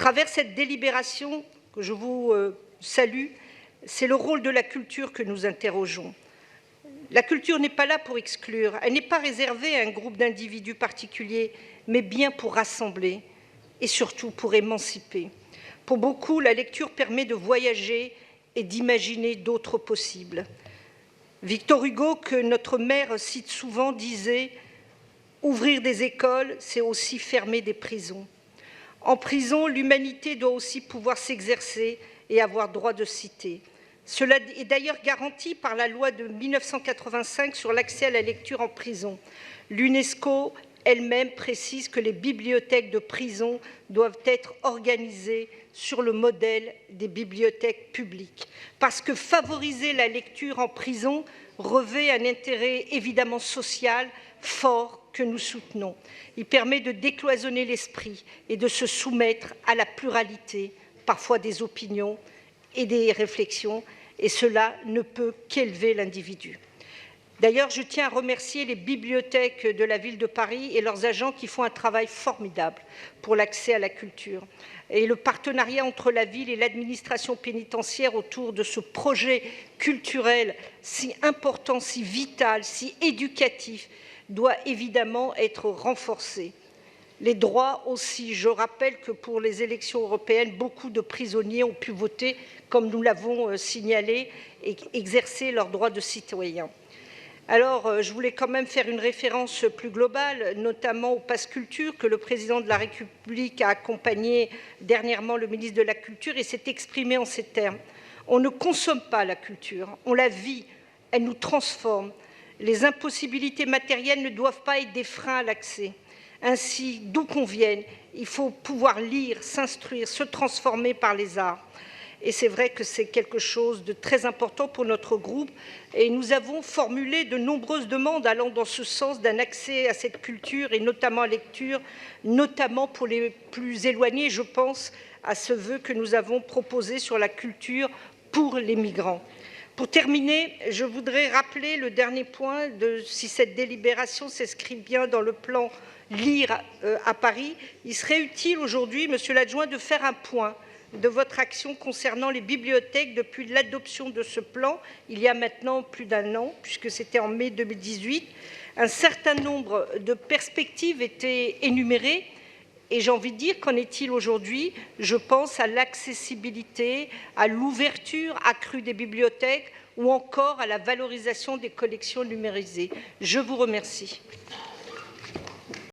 travers cette délibération que je vous salue, c'est le rôle de la culture que nous interrogeons. La culture n'est pas là pour exclure, elle n'est pas réservée à un groupe d'individus particuliers, mais bien pour rassembler et surtout pour émanciper. Pour beaucoup, la lecture permet de voyager et d'imaginer d'autres possibles. Victor Hugo, que notre mère cite souvent, disait « Ouvrir des écoles, c'est aussi fermer des prisons ». En prison, l'humanité doit aussi pouvoir s'exercer et avoir droit de citer. Cela est d'ailleurs garanti par la loi de 1985 sur l'accès à la lecture en prison. L'UNESCO elle-même précise que les bibliothèques de prison doivent être organisées sur le modèle des bibliothèques publiques. Parce que favoriser la lecture en prison revêt un intérêt évidemment social fort que nous soutenons. Il permet de décloisonner l'esprit et de se soumettre à la pluralité, parfois des opinions et des réflexions, et cela ne peut qu'élever l'individu. D'ailleurs, je tiens à remercier les bibliothèques de la ville de Paris et leurs agents qui font un travail formidable pour l'accès à la culture. Et le partenariat entre la ville et l'administration pénitentiaire autour de ce projet culturel si important, si vital, si éducatif, doit évidemment être renforcé. Les droits aussi, je rappelle que pour les élections européennes, beaucoup de prisonniers ont pu voter, comme nous l'avons signalé, et exercer leurs droits de citoyens. Alors, je voulais quand même faire une référence plus globale, notamment au pass culture, que le président de la République a accompagné dernièrement le ministre de la Culture et s'est exprimé en ces termes. On ne consomme pas la culture, on la vit, elle nous transforme. Les impossibilités matérielles ne doivent pas être des freins à l'accès. Ainsi, d'où qu'on vienne, il faut pouvoir lire, s'instruire, se transformer par les arts. Et c'est vrai que c'est quelque chose de très important pour notre groupe. Et nous avons formulé de nombreuses demandes allant dans ce sens d'un accès à cette culture et notamment à la lecture, notamment pour les plus éloignés. Je pense à ce vœu que nous avons proposé sur la culture pour les migrants. Pour terminer, je voudrais rappeler le dernier point de si cette délibération s'inscrit bien dans le plan Lire à Paris. Il serait utile aujourd'hui, Monsieur l'adjoint, de faire un point de votre action concernant les bibliothèques depuis l'adoption de ce plan, il y a maintenant plus d'un an, puisque c'était en mai 2018. Un certain nombre de perspectives étaient énumérées, et j'ai envie de dire, qu'en est-il aujourd'hui? Je pense à l'accessibilité, à l'ouverture accrue des bibliothèques, ou encore à la valorisation des collections numérisées. Je vous remercie.